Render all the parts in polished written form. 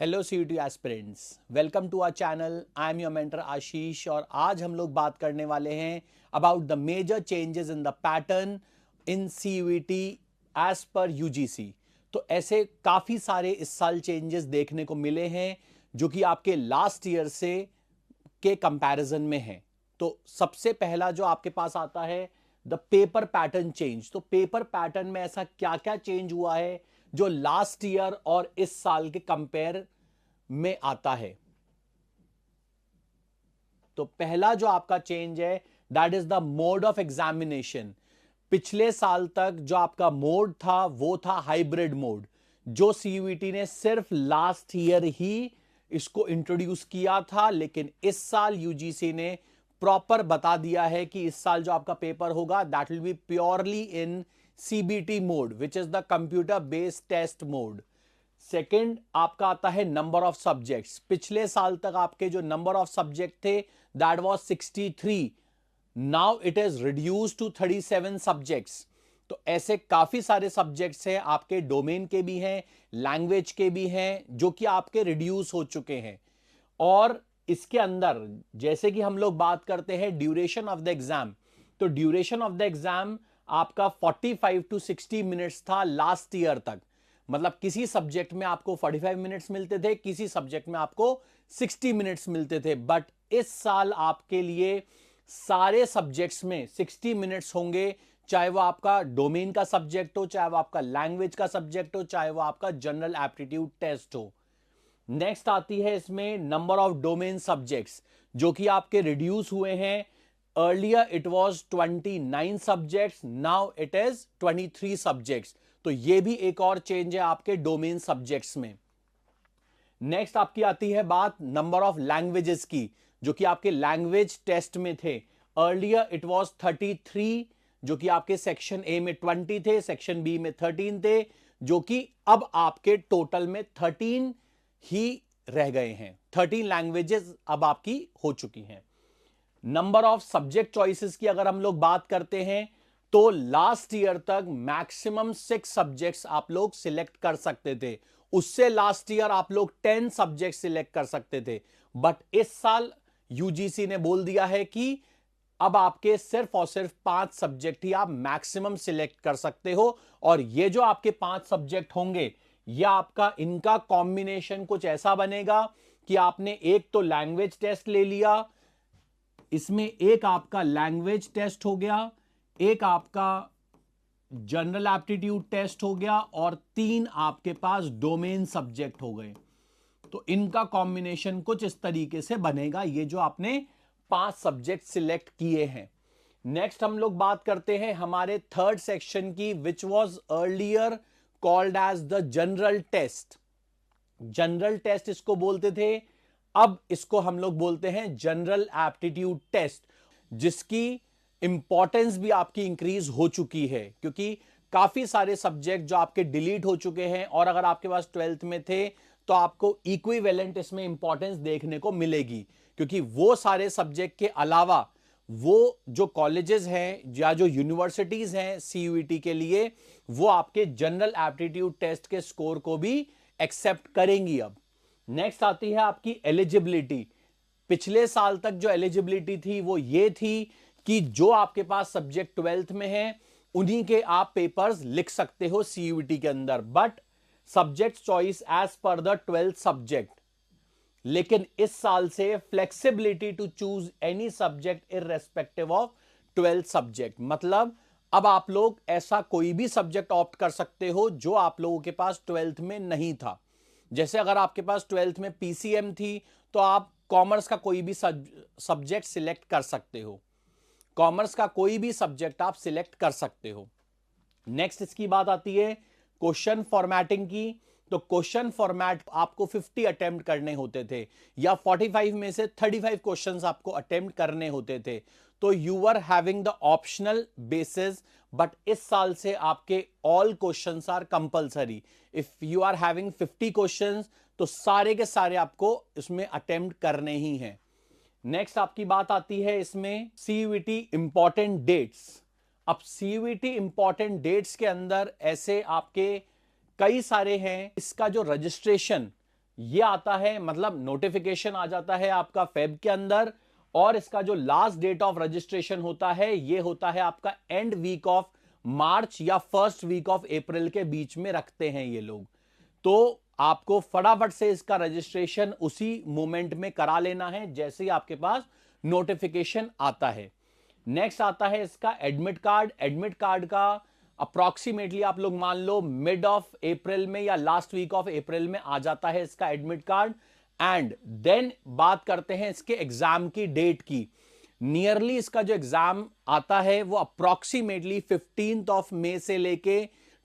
Hello CUET aspirants, welcome to our channel. I am your mentor Ashish और आज हम लोग बात करने वाले हैं about the major changes in the pattern in CUET as per UGC. तो ऐसे काफ़ी सारे इस साल चेंजेस देखने को मिले हैं जो कि आपके लास्ट ईयर से के कंपैरिजन में हैं। तो सबसे पहला जो आपके पास आता है द पेपर पैटर्न चेंज। तो पेपर पैटर्न में ऐसा क्या क्या चेंज हुआ है जो लास्ट ईयर और इस साल के कंपेयर में आता है। तो पहला जो आपका चेंज है that is the mode of examination. पिछले साल तक जो आपका मोड था वो था हाइब्रिड मोड, जो सीयूईटी ने सिर्फ लास्ट ईयर ही इसको इंट्रोड्यूस किया था, लेकिन इस साल यूजीसी ने प्रॉपर बता दिया है कि इस साल जो आपका पेपर होगा that will be purely in CBT mode which is the computer based test mode. Second आपका आता है नंबर ऑफ सब्जेक्ट्स। पिछले साल तक आपके जो नंबर ऑफ सब्जेक्ट थे that was 63, now it is reduce to 37 subjects. तो ऐसे काफी सारे सब्जेक्ट्स हैं, आपके डोमेन के भी हैं, लैंग्वेज के भी हैं, जो कि आपके रिड्यूस हो चुके हैं। और इसके अंदर जैसे कि हम लोग बात करते हैं ड्यूरेशन ऑफ द एग्जाम, तो ड्यूरेशन ऑफ द एग्जाम आपका 45 टू 60 मिनट्स था लास्ट ईयर तक। मतलब किसी सब्जेक्ट में आपको 45 मिनट्स मिलते थे, किसी सब्जेक्ट में आपको 60 मिनट्स मिलते थे। बट इस साल आपके लिए सारे सब्जेक्ट्स में 60 मिनट्स होंगे, चाहे वो आपका डोमेन का सब्जेक्ट हो, चाहे वो आपका लैंग्वेज का सब्जेक्ट हो, चाहे वो आपका जनरल एप्टीट्यूड टेस्ट हो। नेक्स्ट आती है इसमें नंबर ऑफ डोमेन सब्जेक्ट्स, जो कि आपके रिड्यूस हुए हैं। Earlier it was 29 subjects, now it is 23 subjects. तो ये भी एक और चेंज है आपके डोमेन सब्जेक्ट्स में। नेक्स्ट आपकी आती है बात नंबर ऑफ लैंग्वेजेस की, जो कि आपके लैंग्वेज टेस्ट में थे। अर्लियर इट वाज 33, जो कि आपके सेक्शन ए में 20 थे, सेक्शन बी में 13 थे, जो कि अब आपके टोटल में 13 ही रह गए हैं। 13 लैंग्वेजेस अब आपकी हो चुकी हैं। नंबर ऑफ सब्जेक्ट चॉइसेस की अगर हम लोग बात करते हैं तो लास्ट ईयर तक मैक्सिमम 6 सब्जेक्ट्स आप लोग सिलेक्ट कर सकते थे। उससे लास्ट ईयर आप लोग 10 सब्जेक्ट सिलेक्ट कर सकते थे। बट इस साल यूजीसी ने बोल दिया है कि अब आपके सिर्फ और सिर्फ 5 सब्जेक्ट ही आप मैक्सिमम सिलेक्ट कर सकते हो। और ये जो आपके 5 सब्जेक्ट होंगे, या आपका इनका कॉम्बिनेशन कुछ ऐसा बनेगा कि आपने एक तो लैंग्वेज टेस्ट ले लिया, इसमें एक आपका लैंग्वेज टेस्ट हो गया, एक आपका जनरल एप्टीट्यूड टेस्ट हो गया, और 3 आपके पास डोमेन सब्जेक्ट हो गए। तो इनका कॉम्बिनेशन कुछ इस तरीके से बनेगा, ये जो आपने 5 सब्जेक्ट सिलेक्ट किए हैं। नेक्स्ट हम लोग बात करते हैं हमारे थर्ड सेक्शन की, which was earlier called as the general test. General test इसको बोलते थे, अब इसको हम लोग बोलते हैं जनरल एप्टीट्यूड टेस्ट, जिसकी इंपॉर्टेंस भी आपकी इंक्रीज हो चुकी है, क्योंकि काफी सारे सब्जेक्ट जो आपके डिलीट हो चुके हैं, और अगर आपके पास 12th में थे तो आपको इक्विवेलेंट इसमें इंपॉर्टेंस देखने को मिलेगी, क्योंकि वो सारे सब्जेक्ट के अलावा वो जो कॉलेजेस हैं या जो यूनिवर्सिटीज हैं सीयूईटी के लिए, वो आपके जनरल एप्टीट्यूड टेस्ट के स्कोर को भी एक्सेप्ट करेंगी। अब नेक्स्ट आती है आपकी एलिजिबिलिटी। पिछले साल तक जो एलिजिबिलिटी थी वो ये थी कि जो आपके पास सब्जेक्ट 12th में है उन्हीं के आप पेपर्स लिख सकते हो सीयूईटी के अंदर, but subject choice as per the 12th subject. लेकिन इस साल से flexibility to choose any subject irrespective of 12th subject. मतलब अब आप लोग ऐसा कोई भी सब्जेक्ट ऑप्ट कर सकते हो जो आप लोगों के पास 12th में नहीं था। जैसे अगर आपके पास 12th में पीसीएम थी तो आप कॉमर्स का कोई भी सब्जेक्ट सिलेक्ट कर सकते हो, कॉमर्स का कोई भी सब्जेक्ट आप सिलेक्ट कर सकते हो। नेक्स्ट इसकी बात आती है क्वेश्चन फॉर्मेटिंग की। तो क्वेश्चन फॉर्मेट आपको 50 अटेम्प्ट करने होते थे, या 45 में से 35 क्वेश्चंस आपको अटेम्प्ट करने होते थे। तो you are having the optional basis, but इस साल से आपके all questions are compulsory. If you are having 50 questions तो सारे के सारे आपको इसमें अटेम्प्ट करने ही हैं। नेक्स्ट आपकी बात आती है इसमें सीयूईटी इंपॉर्टेंट डेट्स। अब सीयूईटी इंपॉर्टेंट डेट्स के अंदर ऐसे आपके कई सारे हैं। इसका जो रजिस्ट्रेशन ये आता है, मतलब नोटिफिकेशन आ जाता है आपका फेब के अंदर, और इसका जो लास्ट डेट ऑफ रजिस्ट्रेशन होता है ये होता है आपका एंड वीक ऑफ मार्च या फर्स्ट वीक ऑफ अप्रैल के बीच में रखते हैं ये लोग। तो आपको फटाफट से इसका रजिस्ट्रेशन उसी मोमेंट में करा लेना है जैसे ही आपके पास नोटिफिकेशन आता है। नेक्स्ट आता है इसका एडमिट कार्ड। एडमिट कार्ड का अप्रॉक्सीमेटली आप लोग मान लो मिड ऑफ अप्रैल में या लास्ट वीक ऑफ अप्रैल में आ जाता है इसका एडमिट कार्ड। एंड देन बात करते हैं इसके एग्जाम की डेट की। नियरली इसका जो एग्जाम आता है वो अप्रॉक्सीमेटली 15th ऑफ मई से लेके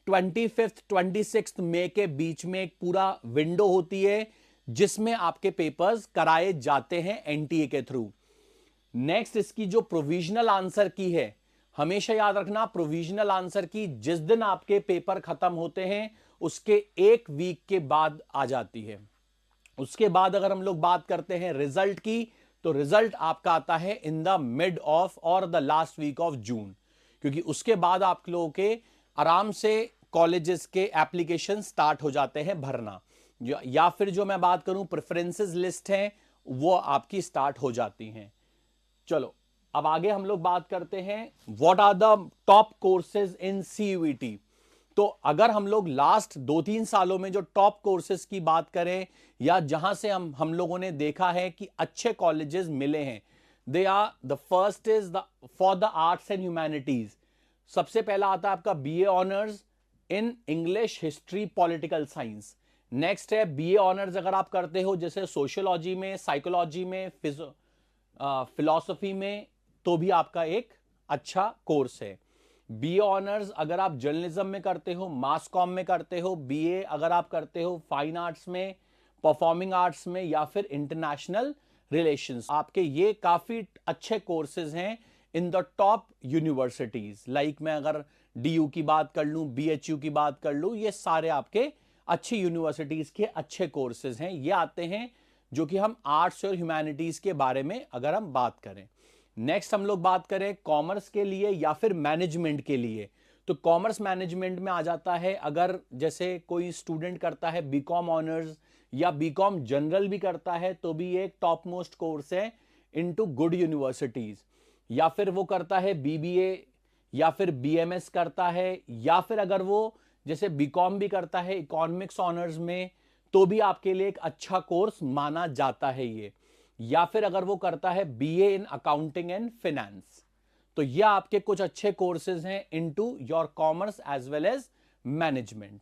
25th 26th मई के बीच में एक पूरा विंडो होती है जिसमें आपके पेपर्स कराए जाते हैं एनटीए के थ्रू। नेक्स्ट इसकी जो प्रोविजनल आंसर की है, हमेशा याद रखना प्रोविजनल आंसर की जिस दिन आपके पेपर खत्म होते हैं उसके एक वीक के बाद आ जाती है। उसके बाद अगर हम लोग बात करते हैं रिजल्ट की, तो रिजल्ट आपका आता है in the mid of or the last week of June, क्योंकि उसके बाद आप लोगों के आराम से कॉलेजेस के एप्लीकेशन स्टार्ट हो जाते हैं भरना, या फिर जो मैं बात करूं प्रेफरेंसेस लिस्ट है वो आपकी स्टार्ट हो जाती हैं। चलो अब आगे हम लोग बात करते हैं what are the top courses in CUET. तो अगर हम लोग लास्ट 2-3 सालों में जो टॉप कोर्सेज की बात करें या जहां से हम लोगों ने देखा है कि अच्छे कॉलेजेस मिले हैं, they are the first is the for the arts and humanities. सबसे पहला आता है आपका BA honours in English, history, political science. Next है बीए ऑनर्स अगर आप करते हो जैसे सोशियोलॉजी में, साइकोलॉजी में, फिलॉसफी में, तो भी आपका एक अच्छा कोर्स है। बीए ऑनर्स अगर आप जर्नलिज्म में करते हो, मास कॉम में करते हो, बीए अगर आप करते हो फाइन आर्ट्स में, परफॉर्मिंग आर्ट्स में या फिर इंटरनेशनल रिलेशंस, आपके ये काफी अच्छे कोर्सेज हैं in the top universities. Like मैं अगर डीयू की बात कर लूं, बीएचयू की बात कर लूं, ये सारे आपके अच्छी यूनिवर्सिटीज के अच्छे कोर्सेज हैं। ये आते हैं जो कि हम आर्ट्स और ह्यूमैनिटीज के बारे में अगर हम बात करें। नेक्स्ट हम लोग बात करें कॉमर्स के लिए या फिर मैनेजमेंट के लिए, तो कॉमर्स मैनेजमेंट में आ जाता है अगर जैसे कोई स्टूडेंट करता है बीकॉम ऑनर्स या बीकॉम जनरल भी करता है तो भी एक टॉप मोस्ट कोर्स है इनटू गुड यूनिवर्सिटीज। या फिर वो करता है बीबीए या फिर बीएमएस करता है, या फिर अगर वो जैसे बीकॉम भी करता है इकोनॉमिक्स ऑनर्स में, तो भी आपके लिए एक अच्छा कोर्स माना जाता है ये। या फिर अगर वो करता है BA in accounting and finance, तो ये आपके कुछ अच्छे कोर्सेज हैं into your commerce as well as management.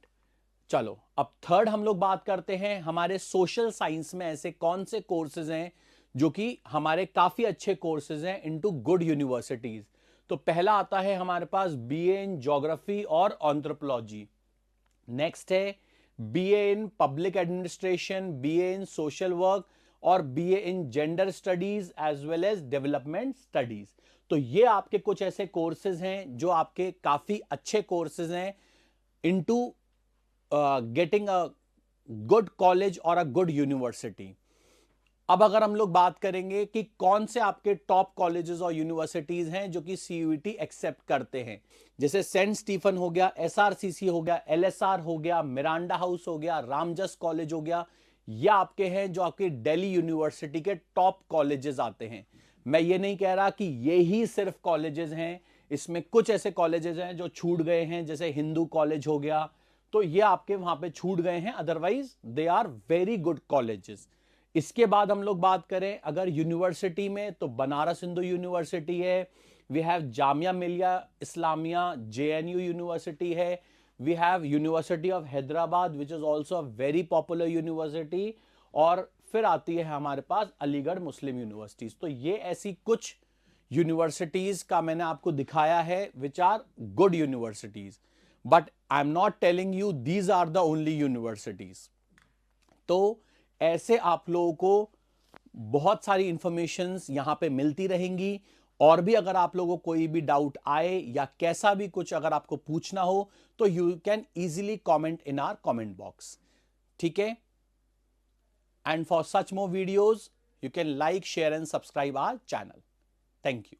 चलो अब थर्ड हम लोग बात करते हैं हमारे सोशल साइंस में ऐसे कौन से कोर्सेज हैं जो कि हमारे काफी अच्छे कोर्सेज हैं इनटू गुड यूनिवर्सिटीज। तो पहला आता है हमारे पास बीए इन ज्योग्राफी और एंथ्रोपोलॉजी। नेक्स्ट है BA in public administration, BA in social work और BA in gender studies as well as development studies. तो ये आपके कुछ ऐसे कोर्सेज हैं जो आपके काफी अच्छे कोर्सेज हैं into getting a good college और अ गुड यूनिवर्सिटी। अब अगर हम लोग बात करेंगे कि कौन से आपके टॉप कॉलेजेस और यूनिवर्सिटीज हैं जो कि सीयूईटी एक्सेप्ट करते हैं, जैसे सेंट स्टीफन हो गया, एसआरसीसी हो गया, एलएसआर हो गया, मिरांडा हाउस हो गया, रामजस कॉलेज हो गया, ये आपके हैं जो आपके दिल्ली यूनिवर्सिटी के टॉप कॉलेजेस आते हैं। मैं ये नहीं कह रहा कि ये ही सिर्फ कॉलेजेस हैं, इसमें कुछ ऐसे कॉलेजेस हैं जो छूट गए हैं, जैसे हिंदू कॉलेज हो गया, तो ये आपके वहां पे छूट गए हैं, otherwise they are very good colleges. इसके बाद हम लोग बात करें अगर यूनिवर्सिटी में, तो बनारस हिंदू यूनिवर्सिटी है, we have Jamia Millia Islamia, JNU university है, we have university of Hyderabad which is also a very popular university, और फिर आती है हमारे पास अलीगढ़ मुस्लिम यूनिवर्सिटीज। तो ये ऐसी कुछ यूनिवर्सिटीज का मैंने आपको दिखाया है which are good universities, but I am not telling you these are the only universities. तो ऐसे आप लोगों को बहुत सारी इंफॉर्मेशंस यहां पे मिलती रहेंगी, और भी अगर आप लोगों को कोई भी डाउट आए या कैसा भी कुछ अगर आपको पूछना हो तो you can easily comment in our comment box, ठीक है। And for such more videos you can like, share and subscribe our channel. Thank you.